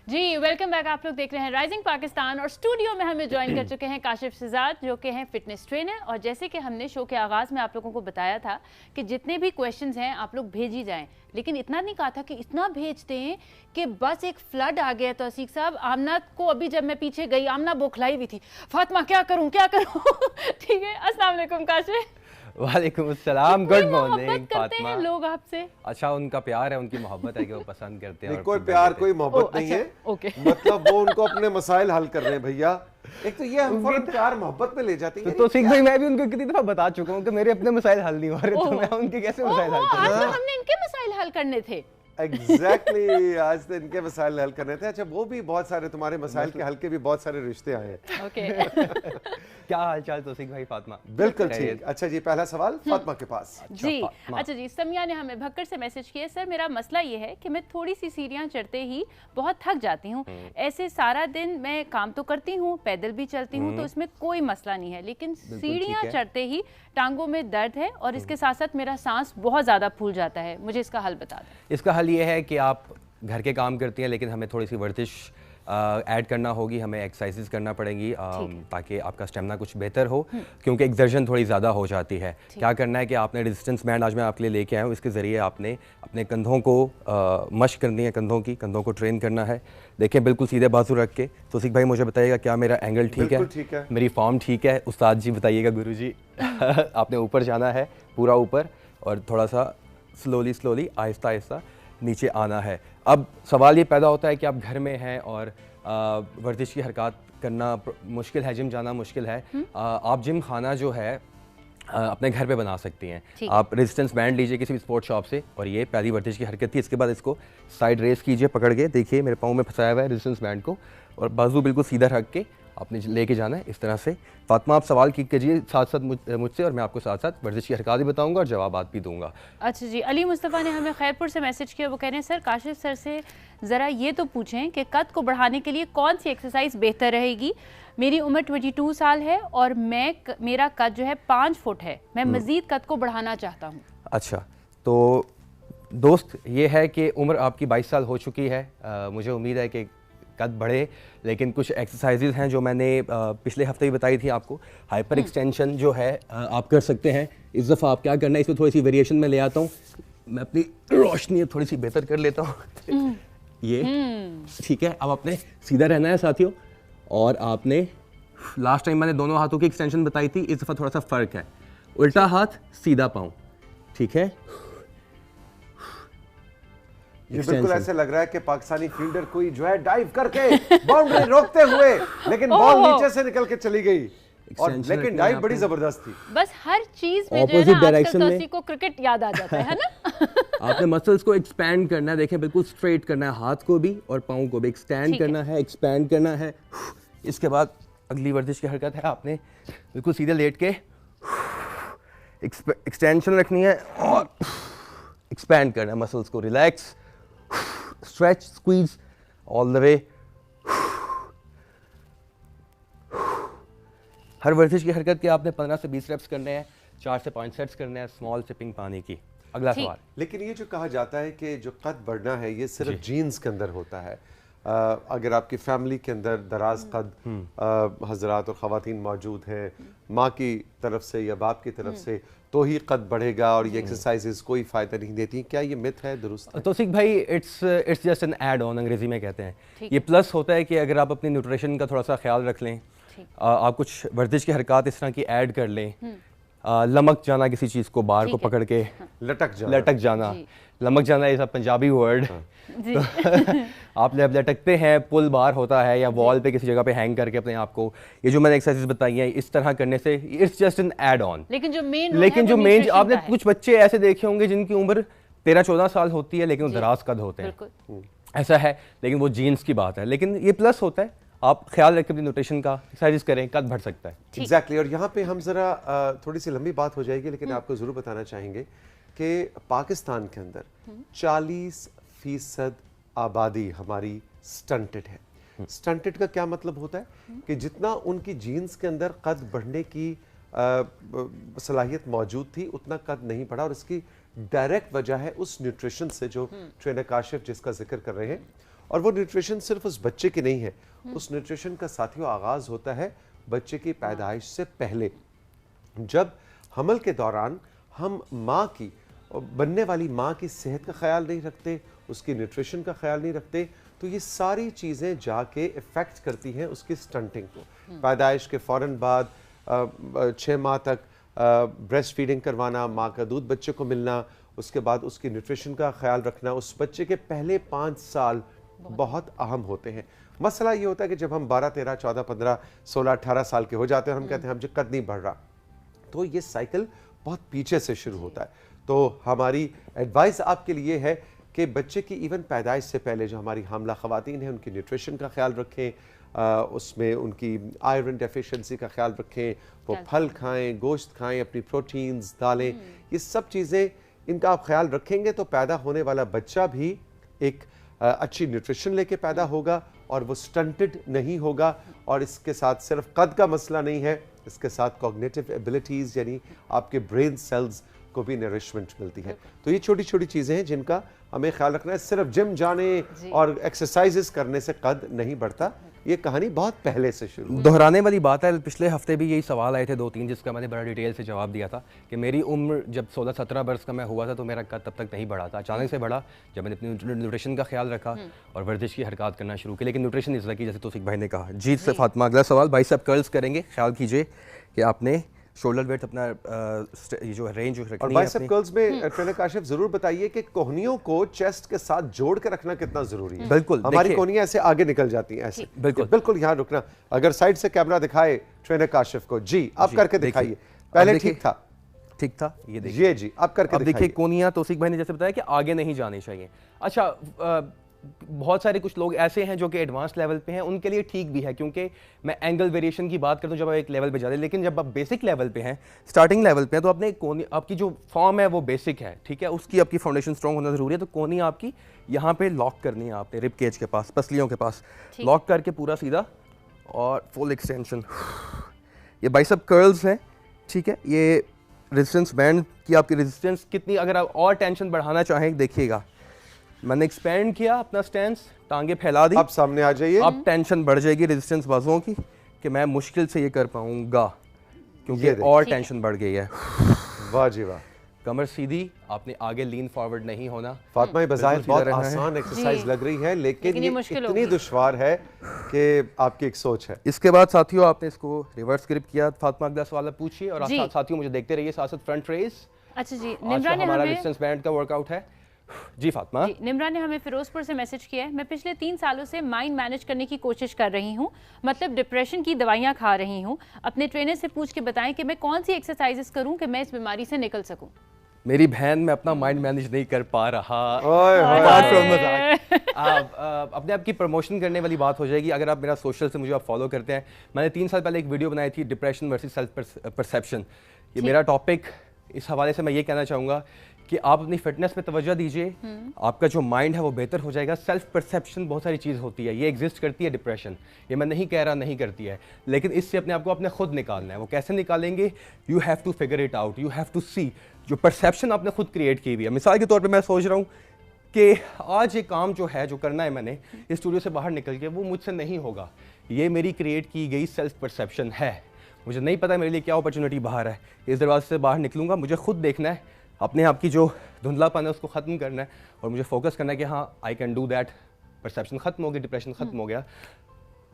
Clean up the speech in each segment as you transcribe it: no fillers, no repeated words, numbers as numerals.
जी welcome back. आप लोग देख रहे हैं राइजिंग पाकिस्तान और स्टूडियो में हमें ज्वाइन कर चुके हैं काशिफ शहजाद जो कि हैं फिटनेस ट्रेनर। और जैसे कि हमने शो के आगाज़ में आप लोगों को बताया था कि जितने भी क्वेश्चंस हैं आप लोग भेज ही जाएं, लेकिन इतना नहीं कहा था कि इतना भेजते हैं कि बस एक फ्लड आ गया। तो असीक साहब, आमना को अभी जब मैं पीछे गई, आमना बौखलाई भी थी, फातिमा क्या करूँ क्या करूँ ठीक है। अस्सलाम वालेकुम काशिफ। वालेकुम अस्सलाम, गुड मॉर्निंग फातिमा। लोग आपसे अच्छा, उनका प्यार है, उनकी मोहब्बत है कि वो पसंद करते हैं। कोई प्यार कोई मोहब्बत नहीं है, मतलब वो उनको अपने मसाइल हल कर रहे हैं भैया। एक तो ये हम फौरन प्यार मोहब्बत में ले जाते हैं। तो सिख भाई, मैं भी उनको कितनी दफा बता चुका हूँ कि मेरे अपने मसाइल हल नहीं हो रहे, तो मैं उनके कैसे मसाइल हल करूं? हमने इनके मसाइल हल करने थे। एग्जैक्टली आज तो इनके मसाइल हल करने थे। अच्छा, वो भी बहुत सारे तुम्हारे मसाइल के हल के भी बहुत सारे रिश्ते आए हैं। ओके क्या हालचाल तौसीक भाई? फातिमा बिल्कुल ठीक। अच्छा जी, पहला सवाल फातिमा के पास। जी अच्छा जी, समिया ने हमें भक्कर से मैसेज किया, सर मेरा मसला ये है कि मैं थोड़ी सी सीढ़ियाँ चढ़ते ही बहुत थक जाती हूँ। ऐसे सारा दिन मैं काम तो करती हूँ, पैदल भी चलती हूँ, तो इसमें कोई मसला नहीं है, लेकिन सीढ़ियाँ चढ़ते ही टांगों में दर्द है और इसके साथ साथ मेरा सांस बहुत ज़्यादा फूल जाता है। मुझे इसका हल बता दें। इसका हल ये है कि आप घर के काम करती हैं, लेकिन हमें थोड़ी सी वर्जिश ऐड करना होगी, हमें एक्सरसाइजेस करना पड़ेंगी ताकि आपका स्टेमिना कुछ बेहतर हो, क्योंकि एक्सर्शन थोड़ी ज़्यादा हो जाती है। क्या करना है कि आपने रेजिस्टेंस बैंड आज मैं आपके लिए लेके आया हूँ, इसके ज़रिए आपने अपने कंधों को मश्क करनी है, कंधों को ट्रेन करना है। देखें बिल्कुल सीधे बाजू रख के। तो सिख भाई मुझे बताइएगा क्या मेरा एंगल ठीक है? मेरी फॉर्म ठीक है? उस्ताद जी बताइएगा। गुरु जी आपने ऊपर जाना है, पूरा ऊपर, और थोड़ा सा स्लोली आहिस्ता आहिस्ता नीचे आना है। अब सवाल ये पैदा होता है कि आप घर में हैं और वर्जिश की हरकत करना मुश्किल है, जिम जाना मुश्किल है। आप जिम खाना जो है अपने घर पे बना सकती हैं। आप रेजिस्टेंस बैंड लीजिए किसी भी स्पोर्ट्स शॉप से, और ये पहली वर्जिश की हरकत थी। इसके बाद इसको साइड रेस कीजिए पकड़ के, देखिए मेरे पाँव में फंसाया हुआ है रेजिस्टेंस बैंड को, और बाजू बिल्कुल सीधा रख के आपने लेके जाना है इस तरह से। फातिमा आप सवाल कीजिए साथ साथ मुझसे, और मैं आपको साथ साथ वर्जिश की हरकत भी बताऊंगा और जवाबात भी दूंगा। अच्छा जी, अली मुस्तफ़ा ने हमें खैरपुर से मैसेज किया। वो कह रहे हैं सर काशिफ सर से ज़रा ये तो पूछें कि कद को बढ़ाने के लिए कौन सी एक्सरसाइज बेहतर रहेगी। मेरी उम्र 22 साल है और मेरा कद जो है 5 फुट है। मैं मज़ीद कद को बढ़ाना चाहता हूँ। अच्छा, तो दोस्त ये है कि उम्र आपकी 22 साल हो चुकी है। मुझे उम्मीद है कि कद बढ़े, लेकिन कुछ एक्सरसाइजेज हैं जो मैंने पिछले हफ्ते भी बताई थी आपको। हाइपर एक्सटेंशन जो है आप कर सकते हैं। इस दफ़ा आप क्या करना है, इसमें थोड़ी सी वेरिएशन में ले आता हूँ। मैं अपनी रोशनी थोड़ी सी बेहतर कर लेता हूँ ये ठीक है। अब आपने सीधा रहना है साथियों, और आपने लास्ट टाइम मैंने दोनों हाथों की एक्सटेंशन बताई थी, इस दफ़ा थोड़ा सा फ़र्क है। उल्टा हाथ सीधा पाँव, ठीक है। ये बिल्कुल ऐसे लग रहा है कि पाकिस्तानी फील्डर कोई जो है डाइव करके बाउंड्री रोकते हुए, लेकिन बॉल नीचे से निकल के चली गई, और लेकिन डाइव बड़ी जबरदस्त थी। बस हर चीज में जो है ना आजकल तो उसी को क्रिकेट याद आ जाता है ना आपने मसल्स को एक्सपैंड करना है। देखें बिल्कुल स्ट्रेट करना है, हाथ को भी और पाँव को भी एक्सटेंड करना है, एक्सपैंड करना है। इसके बाद अगली वर्जिश की हरकत है, आपने बिल्कुल सीधे लेट के एक्सटेंशन रखनी है और एक्सपैंड करना है मसल्स को। Relax, stretch, squeeze all the way. हर वर्जिश की हरकत के आपने 15 से 20 रेप्स करने हैं, 4 से 5 सेट्स करने हैं, स्मॉल सिपिंग पानी की। अगला सवाल। लेकिन ये जो कहा जाता है कि जो कद बढ़ना है ये सिर्फ जीन्स के अंदर होता है। अगर आपकी फैमिली के अंदर दराज कद हजरात और ख़वातीन मौजूद हैं, माँ की तरफ से या बाप की तरफ से, तो ही कद बढ़ेगा और ये एक्सरसाइजेज कोई फ़ायदा नहीं देती। क्या ये मिथ है, दुरुस्त है? तो सिख भाई, it's just an add on, अंग्रेजी में कहते हैं। ये प्लस होता है कि अगर आप अपनी न्यूट्रिशन का थोड़ा सा ख्याल रख लें, आप कुछ वर्जिश की हरकत इस तरह की ऐड कर लें। लमक जाना, किसी चीज़ को बार को पकड़ के लटक जाना। लमक जाना इस पंजाबी वर्ड। आप जब लटकते हैं, पुल बार होता है या वॉल पे किसी जगह पे हैंग करके अपने आप को, ये जो मैंने एक्सरसाइज बताई हैं, इस तरह करने से it's just an add on. लेकिन जो मेन आपने कुछ बच्चे ऐसे देखे होंगे जिनकी उम्र 13-14 साल होती है, लेकिन वो दराज कद होते हैं। ऐसा है, लेकिन वो जीन्स की बात है। लेकिन ये प्लस होता है, आप ख्याल रखें अपनी न्यूट्रिशन का, एक्सरसाइज करें, कद बढ़ सकता है। एग्जैक्टली। और यहाँ पे हम जरा थोड़ी सी लंबी बात हो जाएगी, लेकिन आपको जरूर बताना चाहेंगे कि पाकिस्तान के अंदर 40% आबादी हमारी स्टंटेड है। स्टंटेड का क्या मतलब होता है कि जितना उनकी जीन्स के अंदर कद बढ़ने की सलाहियत मौजूद थी, उतना कद नहीं बढ़ा, और इसकी डायरेक्ट वजह है उस न्यूट्रिशन से जो ट्रेनर काशिफ जिसका जिक्र कर रहे हैं। और वो न्यूट्रिशन सिर्फ उस बच्चे की नहीं है, उस न्यूट्रिशन का साथियों आगाज होता है बच्चे की पैदाइश से पहले। जब हमल के दौरान हम माँ की, बनने वाली माँ की सेहत का ख्याल नहीं रखते, उसकी न्यूट्रिशन का ख्याल नहीं रखते, तो ये सारी चीज़ें जाके इफ़ेक्ट करती हैं उसकी स्टंटिंग को। पैदाइश के फ़ौरन बाद 6 माह तक ब्रेस्ट फीडिंग करवाना, माँ का दूध बच्चे को मिलना, उसके बाद उसकी न्यूट्रिशन का ख्याल रखना, उस बच्चे के पहले 5 साल बहुत अहम होते हैं। मसला ये होता है कि जब हम 12, 13, 14, 15, 16, 18 साल के हो जाते हैं और हम कहते हैं हमसे कद नहीं बढ़ रहा, तो ये साइकिल बहुत पीछे से शुरू होता है। तो हमारी एडवाइस आपके लिए है कि बच्चे की इवन पैदाइश से पहले जो हमारी हामला ख़वातीन हैं उनकी न्यूट्रिशन का ख्याल रखें, उसमें उनकी आयरन डेफिशिएंसी का ख्याल रखें, वो फल खाएं, गोश्त खाएं, अपनी प्रोटीन्स, दालें, ये सब चीज़ें इनका आप ख्याल रखेंगे तो पैदा होने वाला बच्चा भी एक अच्छी न्यूट्रिशन लेके पैदा होगा और वो स्टंटेड नहीं होगा। और इसके साथ सिर्फ कद का मसला नहीं है, इसके साथ कॉग्निटिव एबिलिटीज़ यानी आपके ब्रेन सेल्स को भी नरिशमेंट मिलती है। तो ये छोटी छोटी चीज़ें हैं जिनका हमें ख्याल रखना है। सिर्फ जिम जाने और एक्सरसाइजेस करने से कद नहीं बढ़ता, ये कहानी बहुत पहले से शुरू। दोहराने वाली बात है, पिछले हफ्ते भी यही सवाल आए थे 2-3 जिसका मैंने बड़ा डिटेल से जवाब दिया था कि मेरी उम्र जब 16-17 वर्ष का मैं हुआ था तो मेरा कद तब तक नहीं बढ़ा था, अचानक से बढ़ा जब मैंने अपनी न्यूट्रिशन का ख्याल रखा और वर्जिश की हरकत करना शुरू की। लेकिन न्यूट्रिशन इस की जैसे तौफीक भाई ने कहा। जी से फातिमा, अगला सवाल, भाई साहब कर्ल्स करेंगे, ख्याल कीजिए कि आपने शोल्डर वेट अपना ये जो रेंज रखनी है। और बाइसेप कर्ल्स में ट्रेनर काशिफ जरूर बताइए कि कोहनियों को चेस्ट के साथ जोड़ के रखना कितना जरूरी है। बिल्कुल, हमारी कोहनियां ऐसे आगे निकल जाती हैं ऐसे। बिल्कुल बिल्कुल यहाँ रुकना। अगर साइड से कैमरा दिखाए ट्रेनर काशिफ को, जी आप करके दिखाइए। पहले ठीक था, ठीक था, ये देखिए जी आप करके देखिए कोहनियां तौफीक भाई ने जैसे बताया कि आगे नहीं जानी चाहिए। अच्छा, बहुत सारे कुछ लोग ऐसे हैं जो कि एडवांस लेवल पे हैं, उनके लिए ठीक भी है क्योंकि मैं एंगल वेरिएशन की बात करता हूँ जब आप एक लेवल पे जाते हैं। लेकिन जब आप बेसिक लेवल पे हैं, स्टार्टिंग लेवल पे हैं, तो अपने कोनी, आपकी जो फॉर्म है वो बेसिक है, ठीक है, उसकी आपकी फाउंडेशन स्ट्रॉन्ग होना ज़रूरी है। तो कोनी आपकी यहाँ पे लॉक करनी है, आपने रिब केज के पास, पसलियों के पास लॉक करके पूरा सीधा और फुल एक्सटेंशन। ये बाइसेप कर्ल्स हैं, ठीक है। ये रेजिस्टेंस बैंड की आपकी रेजिस्टेंस कितनी, अगर आप और टेंशन बढ़ाना चाहें देखिएगा, मैंने एक्सपेंड किया अपना स्टैंस, टांगे फैला दी, अब सामने आ जाइए। अब टेंशन बढ़ जाएगी रेजिस्टेंस बाजुओं की कि मैं मुश्किल से ये कर पाऊंगा क्योंकि और टेंशन बढ़ गई है। वाह जी वाह। कमर सीधी, आपने आगे लीन फॉरवर्ड नहीं होना। फातिमा ये बज़ाहिर बहुत आसान एक्सरसाइज लग रही है लेकिन ये इतनी दुश्वार है कि आपकी एक सोच है। इसके बाद साथियों आपने इसको रिवर्स ग्रिप किया। फातिमा अगला सवाल पूछिए और साथियों मुझे देखते रहिए, साथ साथ फ्रंट रेज। अच्छा जी, निम्रा ने हमारा रेजिस्टेंस बैंड का वर्कआउट है। जी फातिमा। निम्रा ने हमें फिरोजपुर से मैसेज किया है, मैं पिछले 3 सालों से माइंड मैनेज करने की कोशिश कर रही हूँ, मतलब डिप्रेशन की दवाइयाँ खा रही हूँ। अपने ट्रेनर से पूछ के बताएं कि मैं कौन सी एक्सरसाइजेस करूँ कि मैं इस बीमारी से निकल सकूँ। मेरी बहन, मैं अपना माइंड मैनेज नहीं कर पा रहा। अपने आप की प्रमोशन करने वाली बात हो जाएगी। अगर आप मेरा सोशल से मुझे आप फॉलो करते हैं, मैंने 3 साल पहले एक वीडियो बनाई थी डिप्रेशन वर्सेस सेल्फ परसेप्शन। ये मेरा टॉपिक, इस हवाले से मैं ये कहना चाहूँगा कि आप अपनी फिटनेस पे तवज्जो दीजिए, आपका जो माइंड है वो बेहतर हो जाएगा। सेल्फ परसेप्शन बहुत सारी चीज़ होती है, ये एग्जिस्ट करती है डिप्रेशन, ये मैं नहीं कह रहा नहीं करती है, लेकिन इससे अपने आप को अपने खुद निकालना है। वो कैसे निकालेंगे? You have to figure it out, you have to see जो परसेप्शन आपने खुद क्रिएट की हुई है। मिसाल के तौर पर मैं सोच रहा हूँ कि आज ये काम जो है, जो करना है मैंने इस स्टूडियो से बाहर निकल के, वो मुझसे नहीं होगा। ये मेरी क्रिएट की गई सेल्फ परसेप्शन है। मुझे नहीं पता मेरे लिए क्या अपॉर्चुनिटी बाहर है, इस दरवाजे से बाहर निकलूंगा, मुझे खुद देखना है, अपने आप की जो धुंधलापन है उसको ख़त्म करना है और मुझे फोकस करना है कि हाँ I can do that. Perception ख़त्म हो गई, डिप्रेशन ख़त्म हो गया,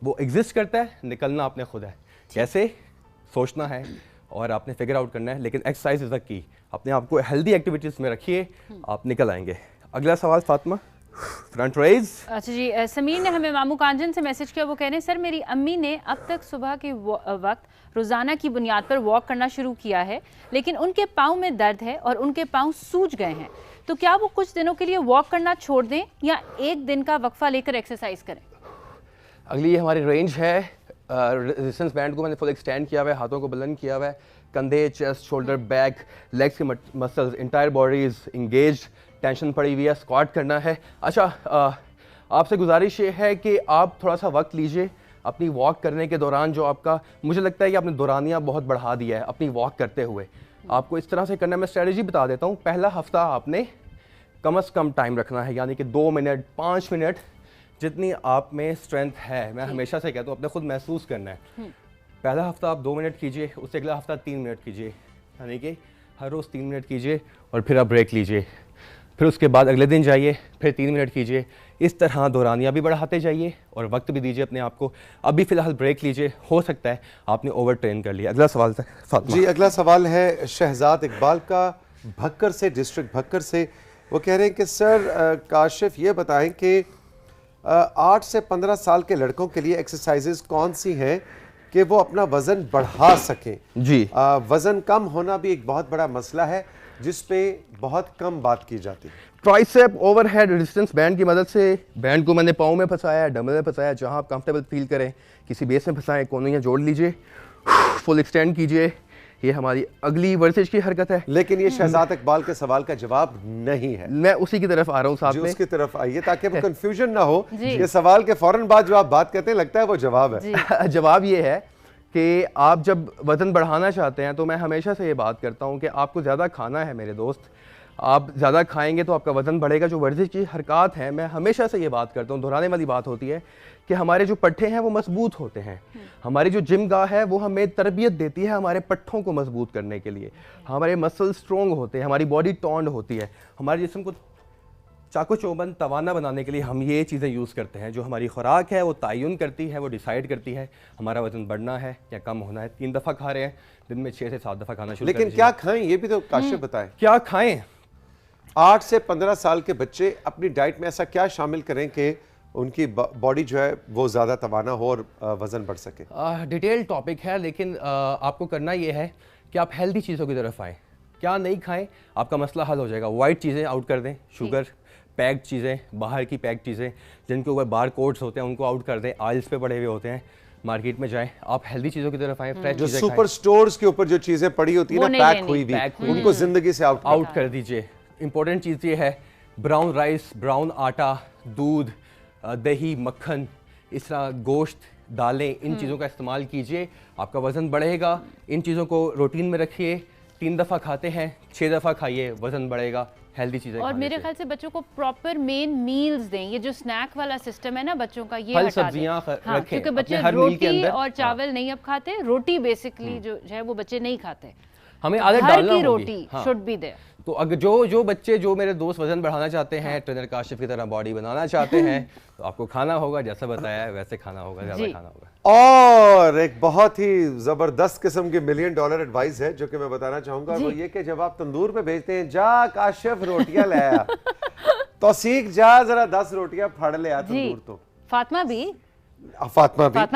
वो एग्जिस्ट करता है, निकलना आपने खुद है। कैसे? सोचना है और आपने फिगर आउट करना है। लेकिन एक्सरसाइज इज़ द की, अपने आप को हेल्दी एक्टिविटीज़ में रखिए, आप निकल आएंगे। अगला सवाल फातिमा, फ्रंट रेज। अच्छा जी, समीर ने हमें मामू कांजन से मैसेज किया, वो कह रहे हैं सर मेरी अम्मी ने अब तक सुबह के वक्त रोज़ाना की बुनियाद पर वॉक करना शुरू किया है, लेकिन उनके पाँव में दर्द है और उनके पाँव सूज गए हैं, तो क्या वो कुछ दिनों के लिए वॉक करना छोड़ दें या एक दिन का वक्फा लेकर एक्सरसाइज करें? अगली हमारी रेंज है, रेजिस्टेंस बैंड को मैंने फुल एक्सटेंड किया हुआ है, हाथों को बुलंद किया हुआ है, कंधे, चेस्ट, शोल्डर, बैक, लेग्स के muscles, entire body is engaged, tension पड़ी हुई है, स्क्वाट करना है। अच्छा, आपसे गुजारिश ये है कि आप थोड़ा सा वक्त लीजिए अपनी वॉक करने के दौरान। जो आपका, मुझे लगता है कि आपने दौरानिया बहुत बढ़ा दिया है अपनी वॉक करते हुए। आपको इस तरह से करना है, मैं स्ट्रेटजी बता देता हूँ। पहला हफ्ता आपने कम से कम टाइम रखना है, यानी कि 2 मिनट 5 मिनट जितनी आप में स्ट्रेंथ है, मैं हमेशा से कहता हूँ अपने खुद महसूस करना है। पहला हफ्ता आप 2 मिनट कीजिए, उससे अगला हफ्ता 3 मिनट कीजिए, यानी कि हर रोज़ 3 मिनट कीजिए और फिर आप ब्रेक लीजिए। फिर उसके बाद अगले दिन जाइए, फिर 3 मिनट कीजिए। इस तरह दौरानियाँ भी बढ़ाते जाइए और वक्त भी दीजिए अपने आप को। अभी फ़िलहाल ब्रेक लीजिए, हो सकता है आपने ओवर ट्रेन कर लिया। अगला सवाल था जी, अगला सवाल है शहजाद इकबाल का, भक्कर से, डिस्ट्रिक्ट भक्कर से। वो कह रहे हैं कि सर काशिफ ये बताएं कि 8 से 15 साल के लड़कों के लिए एक्सरसाइजेज कौन सी हैं कि वो अपना वज़न बढ़ा सकें। जी, वज़न कम होना भी एक बहुत बड़ा मसला है जिस पे बहुत कम बात की जाती है। ट्राइसेप ओवरहेड रेजिस्टेंस बैंड की मदद से, बैंड को मैंने पाँव में फंसाया, डंबल में फंसाया, जहां आप कंफर्टेबल फील करें, किसी बेस में फंसाएं, कोनियाँ जोड़ लीजिए, फुल एक्सटेंड कीजिए। ये हमारी अगली वर्जिश की हरकत है। लेकिन ये शहजाद इकबाल के सवाल का जवाब नहीं है। मैं उसी की तरफ आ रहा हूँ साथ में। उसकी तरफ आइए ताकि वो कंफ्यूजन ना हो। ये सवाल के फौरन बाद जो आप बात कहते हैं लगता है वो जवाब है। जवाब ये है कि आप जब वज़न बढ़ाना चाहते हैं तो मैं हमेशा से ये बात करता हूँ कि आपको ज़्यादा खाना है मेरे दोस्त। आप ज़्यादा खाएंगे तो आपका वज़न बढ़ेगा। जो वर्जिश की हरकत है, मैं हमेशा से ये बात करता हूँ, दोहराने वाली बात होती है कि हमारे जो पट्टे हैं वो मजबूत होते हैं। हमारी जो जिम गाह है वो हमें तरबियत देती है हमारे पट्टों को मजबूत करने के लिए। हमारे मसल स्ट्रॉन्ग होते हैं, हमारी बॉडी टॉन्ड होती है। हमारे जिस्म को चाको चौबंद तवाना बनाने के लिए हम ये चीज़ें यूज़ करते हैं। जो हमारी खुराक है वो तयन करती है, वो डिसाइड करती है हमारा वज़न बढ़ना है या कम होना है। 3 दफ़ा खा रहे हैं, दिन में 6 से 7 दफ़ा खाना शुरू। लेकिन क्या खाएं ये भी तो काशिफ बताएं। क्या खाएं? 8 से 15 साल के बच्चे अपनी डाइट में ऐसा क्या शामिल करें कि उनकी बॉडी जो है वो ज़्यादा तवाना हो और वज़न बढ़ सके? डिटेल टॉपिक है, लेकिन आपको करना ये है कि आप हेल्दी चीज़ों की तरफ आएँ। क्या नहीं खाएं, आपका मसला हल हो जाएगा। वाइट चीज़ें आउट कर दें, शुगर पैक्ड चीज़ें, बाहर की पैक्ड चीज़ें जिनके ऊपर बार कोड्स होते हैं उनको आउट कर दें। ऑयल्स पे पड़े हुए होते हैं, मार्केट में जाएं, आप हेल्दी चीज़ों की तरफ आएँ। फ्रेश जो सुपर स्टोर्स के ऊपर जो चीज़ें पड़ी होती है ना, पैक हुई हुई, उनको ज़िंदगी से आउट कर दीजिए। इंपॉर्टेंट चीज़ ये है, ब्राउन राइस, ब्राउन आटा, दूध, दही, मक्खन, इस तरह गोश्त, दालें, इन चीज़ों का इस्तेमाल कीजिए, आपका वज़न बढ़ेगा। इन चीज़ों को रूटीन में रखिए। 3 दफ़ा खाते हैं, 6 दफ़ा खाइए, वज़न बढ़ेगा। हेल्दी चीज़ें और मेरे ख्याल से बच्चों को प्रॉपर मेन मील्स दें। ये जो स्नैक वाला सिस्टम है ना बच्चों का, ये फल हटा सब्जियां हाँ, रखें क्योंकि बच्चे हर मील के रोटी अंदर। और चावल नहीं अब खाते। रोटी बेसिकली जो है वो बच्चे नहीं खाते। हमें आदत घर डालना की होगी। रोटी शुड बी देयर। तो अगर जो बच्चे जो मेरे दोस्त वजन बढ़ाना चाहते हैं, ट्रेनर काशिफ की तरह बॉडी बनाना चाहते हैं, तो आपको खाना होगा जैसा बताया है वैसे खाना होगा, ज़्यादा खाना होगा। और एक बहुत ही जबरदस्त किस्म की $1 मिलियन एडवाइस है जो कि मैं बताना चाहूंगा, वो ये कि जब आप तंदूर पे भेजते हैं, जा काशिफ रोटियां ले आया, तो सीख जा जरा 10 रोटियां फाड़ ले आ तंदूर। तो फातिमा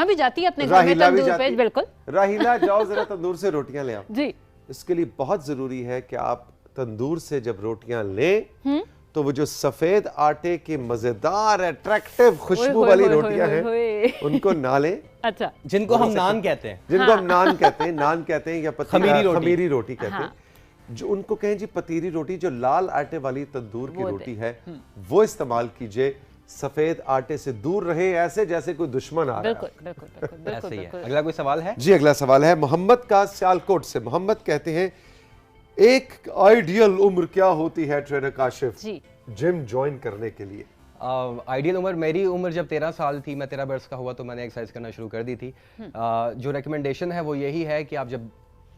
भी जाती है अपने घर में तंदूर पे। बिल्कुल, राहिला जाओ जरा तंदूर से रोटियां ले आओ जी। इसके लिए बहुत जरूरी है कि आप तंदूर से जब रोटियां लें तो वो जो सफेद आटे की मजेदार अट्रैक्टिव खुशबू वाली रोटियां हैं उनको ना लें। अच्छा, जिनको हम नान कहते हैं, नान कहते हैं या खमीरी रोटी कहते हैं, जो उनको कहें जी पतीरी रोटी, जो लाल आटे वाली तंदूर की रोटी है वो इस्तेमाल कीजिए। सफेद आटे से दूर रहे, ऐसे जैसे कोई दुश्मन आ रहा है। बिल्कुल। अगला कोई सवाल है जी? अगला सवाल है मोहम्मद का, सियालकोट से। मोहम्मद कहते हैं, एक आइडियल उम्र क्या होती है ट्रेनर काशिफ जिम ज्वाइन करने के लिए? आइडियल उम्र, मेरी उम्र जब 13 साल थी, मैं 13 बरस का हुआ तो मैंने एक्सरसाइज करना शुरू कर दी थी। जो रिकमेंडेशन है वो यही है कि आप जब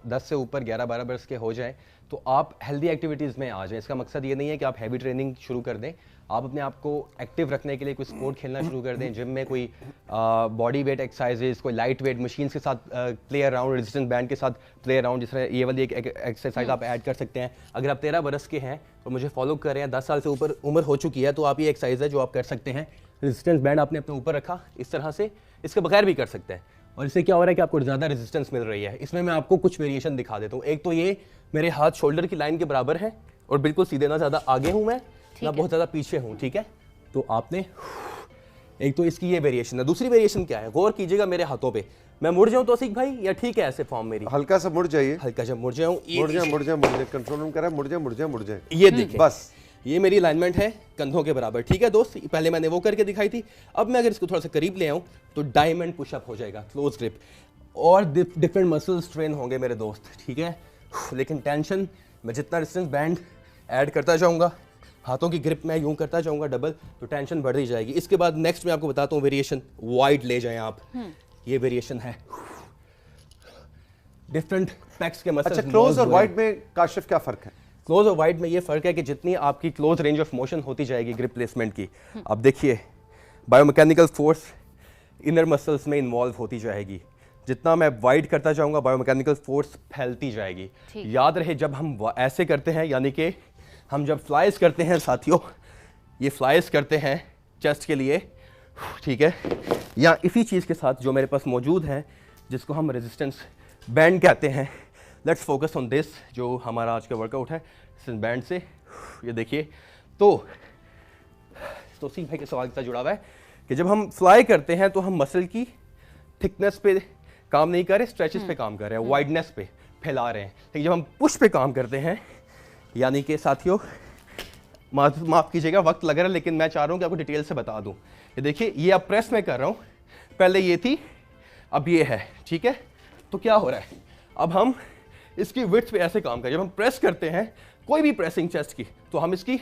10 से ऊपर 11-12 बरस के हो जाएं तो आप हेल्दी एक्टिविटीज़ में आ जाएं। इसका मकसद ये नहीं है कि आप हैवी ट्रेनिंग शुरू कर दें, आप अपने आप को एक्टिव रखने के लिए कोई स्पोर्ट खेलना शुरू कर दें। जिम में कोई बॉडी वेट एक्सरसाइजेज, कोई लाइट वेट मशीन्स के साथ प्ले अराउंड, रेजिस्टेंस बैंड के साथ प्ले अराउंड, जिस तरह ये वाली एक एक्सरसाइज आप ऐड कर सकते हैं। अगर आप 13 बरस के हैं और मुझे फॉलो कर रहे हैं, 10 साल से ऊपर उम्र हो चुकी है, तो आप ये एक्सरसाइज है जो आप कर सकते हैं। रेजिस्टेंस बैंड आपने अपने ऊपर रखा, इस तरह से, इसके बगैर भी कर सकते हैं। और इससे क्या हो रहा है कि आपको ज़्यादा रेजिस्टेंस मिल रही है। इसमें मैं आपको कुछ वेरिएशन दिखा देता हूँ। एक तो ये मेरे हाथ शोल्डर की लाइन के बराबर है और बिल्कुल सीधे, ना ज़्यादा आगे हूँ मैं, ना बहुत ज़्यादा पीछे हूँ, ठीक है? तो आपने एक तो इसकी ये वेरिएशन है। दूसरी वेरिएशन क्या है, गौर कीजिएगा मेरे हाथों पे, मैं मुड़ जाऊं तौसीक भाई या ठीक है ऐसे फॉर्म मेरी? हल्का सा मुड़ जाइए, हल्का सा मुड़ जाऊं, मुड़ जाए, कंट्रोल रूम करा, मुड़ जाए। ये देखिए, बस ये मेरी अलाइनमेंट है कंधों के बराबर, ठीक है दोस्त? पहले मैंने वो करके दिखाई थी। अब मैं अगर इसको थोड़ा सा करीब ले आऊं तो डायमंड पुशअप हो जाएगा, क्लोज ग्रिप, और डिफरेंट मसल्स ट्रेन होंगे मेरे दोस्त, ठीक है? लेकिन टेंशन, मैं जितना रेजिस्टेंस बैंड ऐड करता जाऊंगा, हाथों की ग्रिप मैं यूं करता जाऊंगा डबल, तो टेंशन बढ़ ही जाएगी। इसके बाद नेक्स्ट मैं आपको बताता हूँ वेरिएशन, वाइड ले जाएं आप, ये वेरिएशन है डिफरेंट पैक्स के मसल्स। अच्छा, क्लोज और वाइड में काशिफ क्या फर्क है? क्लोज और वाइड में ये फर्क है कि जितनी आपकी क्लोज रेंज ऑफ मोशन होती जाएगी ग्रिप प्लेसमेंट की, आप देखिए बायोमैकेनिकल फोर्स इनर मसल्स में इन्वॉल्व होती जाएगी। जितना मैं वाइड करता जाऊंगा बायोमैकेनिकल फोर्स फैलती जाएगी। याद रहे जब हम ऐसे करते हैं, यानी कि हम जब फ्लाइज करते हैं साथियों, ये फ्लाइज करते हैं चेस्ट के लिए, ठीक है, या इसी चीज़ के साथ जो मेरे पास मौजूद है जिसको हम रेजिस्टेंस बैंड कहते हैं। लेट्स फोकस ऑन दिस, जो हमारा आज का वर्कआउट है रेजिस्टेंस बैंड से। ये देखिए, तो सी भाई के सवाल के साथ जुड़ा हुआ है कि जब हम फ्लाई करते हैं तो हम मसल की थिकनेस पे काम नहीं कर रहे, स्ट्रेचेस पे काम कर रहे हैं, वाइडनेस पे फैला रहे हैं। लेकिन जब हम पुश पे काम करते हैं, यानी कि साथियों माफ़ कीजिएगा वक्त लग रहा है, लेकिन मैं चाह रहा हूँ कि आपको डिटेल से बता दूँ। ये देखिए, ये अब प्रेस में कर रहा हूँ, पहले ये थी, अब ये है, ठीक है। तो क्या हो रहा है, अब हम इसकी विड्थ पे ऐसे काम करें। जब हम प्रेस करते हैं कोई भी प्रेसिंग चेस्ट की, तो हम इसकी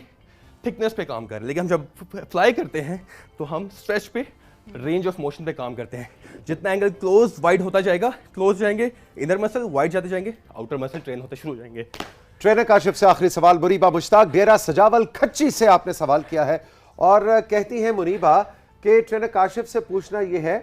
थिकनेस पे काम कर रहे हैं, लेकिन हम जब फ्लाई करते हैं तो हम स्ट्रेच पे, रेंज ऑफ मोशन पे काम करते हैं। जितना एंगल क्लोज वाइड होता जाएगा, क्लोज जाएंगे इनर मसल, वाइड जाते जाएंगे आउटर मसल ट्रेन होते शुरू हो जाएंगे। ट्रेनर काशिफ से आखिरी सवाल, मुनीबा मुश्ताक डेरा सजावल खच्ची से आपने सवाल किया है और कहती हैं मुनीबा कि ट्रेनर काशिफ से पूछना यह है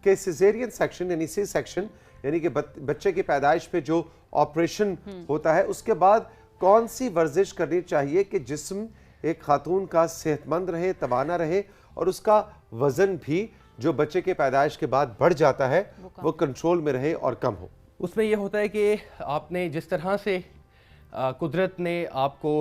कि सिजेरियन सेक्शन यानी सी सेक्शन यानी कि बच्चे की पैदाइश पे जो ऑपरेशन होता है, उसके बाद कौन सी वर्जिश करनी चाहिए कि जिस्म एक खातून का सेहतमंद रहे, तवाना रहे और उसका वजन भी जो बच्चे के पैदाइश के बाद बढ़ जाता है वो कंट्रोल में रहे और कम हो? उसमें यह होता है कि आपने जिस तरह से कुदरत ने आपको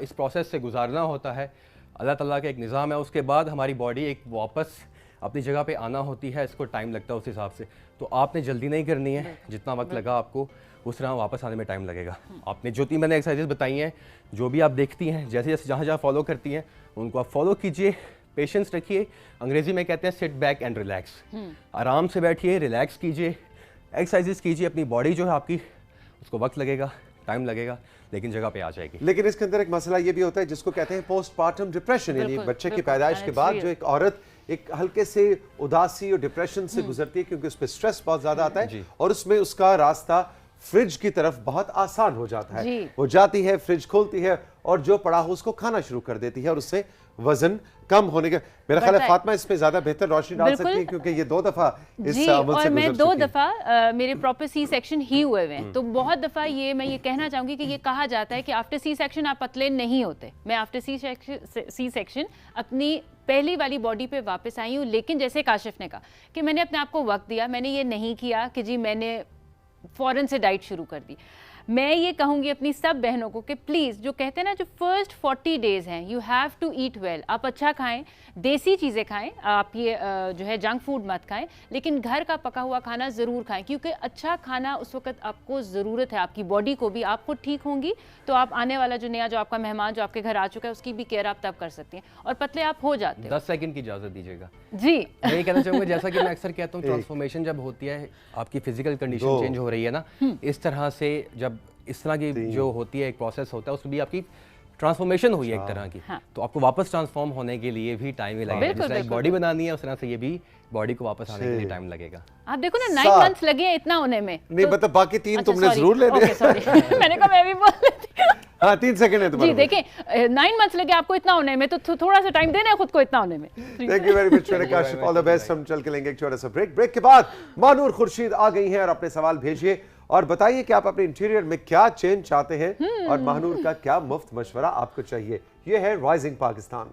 इस प्रोसेस से गुजारना होता है, अल्लाह ताला का एक निज़ाम है, उसके बाद हमारी बॉडी एक वापस अपनी जगह पे आना होती है, इसको टाइम लगता है उस हिसाब से। तो आपने जल्दी नहीं करनी है, जितना वक्त लगा आपको उस तरह वापस आने में टाइम लगेगा। आपने जो 3 मैंने एक्सरसाइजेस बताई हैं, जो भी आप देखती हैं, जैसे जैसे जहाँ जहाँ फॉलो करती हैं उनको आप फॉलो कीजिए, पेशेंस रखिए। अंग्रेजी में कहते हैं सिट बैक एंड रिलैक्स, आराम से बैठिए, रिलैक्स कीजिए, एक्सरसाइजेस कीजिए। अपनी बॉडी जो है आपकी, उसको वक्त लगेगा, टाइम लगेगा, लेकिन जगह पे आ जाएगी। लेकिन इसके अंदर एक मसला ये भी होता है जिसको कहते हैं पोस्टपार्टम डिप्रेशन, यानी बच्चे की पैदाइश के बाद जो एक औरत एक हल्के से उदासी और डिप्रेशन से गुजरती है क्योंकि उस पर स्ट्रेस बहुत ज्यादा आता है और उसमें उसका रास्ता फ्रिज की तरफ बहुत आसान हो जाता है। वो जाती है, फ्रिज खोलती है और जो पड़ा हो उसको खाना शुरू कर देती है और उससे वजन कम होने के, मेरा ख्याल है फातिमा इस पे ज्यादा बेहतर रोशनी डाल सकती है क्योंकि ये 2 दफा इस अमल से मैं 2 दफा मेरे प्रॉपर सी सेक्शन ही हुए हुए हैं, तो बहुत दफा ये मैं ये कहना चाहूंगी कि ये कहा जाता है कि आफ्टर सी सेक्शन आप पतले नहीं होते। मैं आफ्टर सी सेक्शन अपनी पहली वाली बॉडी पे वापस आई हूँ, लेकिन जैसे काशिफ ने कहा कि मैंने अपने आप को वक्त दिया, मैंने ये नहीं किया कि जी मैंने फौरन से डाइट शुरू कर दी। मैं ये कहूँगी अपनी सब बहनों को कि प्लीज़, जो कहते हैं ना, जो फर्स्ट 40 डेज़ हैं, you have to eat well. आप अच्छा खाएं, देसी चीज़ें खाएं, आप ये जो है जंक फूड मत खाएं, लेकिन घर का पका हुआ खाना ज़रूर खाएं, क्योंकि अच्छा खाना उस वक्त आपको ज़रूरत है, आपकी बॉडी को भी। आप खुद ठीक होंगी तो आप आने वाला जो नया, जो आपका मेहमान जो आपके घर आ चुका है, उसकी भी केयर आप तब कर सकती हैं और पतले आप हो जाते हैं। 10 सेकंड की इजाज़त दीजिएगा जी। मैं ये कहना चाहूँगा, जैसा कि मैं अक्सर कहता हूँ, ट्रांसफॉर्मेशन जब होती है, आपकी फिजिकल कंडीशन चेंज हो रही है ना, इस तरह से जब इस तरह की जो होती है, एक प्रोसेस होता है, उसमें भी आपकी ट्रांसफॉर्मेशन हुई है एक तरह की। तो आपको वापस ट्रांसफॉर्म होने के लिए भी टाइम ही लगेगा। जिस तरह बॉडी बनानी है उस तरह से ये भी बॉडी को वापस आने के लिए टाइम लगेगा। आप देखो ना, 9 मंथ्स लगे इतना होने में। नहीं मतलब बाकी 3 तुमने जरूर ले लिया। मैंने कहा मैं भी बोल लेती हूँ। हाँ 3 सेकंड है तुम्हारे। जी देखिए, 9 मंथ्स लगे आपको इतना होने में, तो थोड़ा सा टाइम देना है खुद को इतना होने में। Thank you very much trainer Kashif, all the best. हम चल के लेंगे एक छोटा सा ब्रेक। ब्रेक के बाद मानूर खुर्शीद आ गई हैं और अपने सवाल भेजिए और बताइए कि आप अपने इंटीरियर में क्या चेंज चाहते हैं और महानूर का क्या मुफ्त मशवरा आपको चाहिए। ये है राइजिंग पाकिस्तान।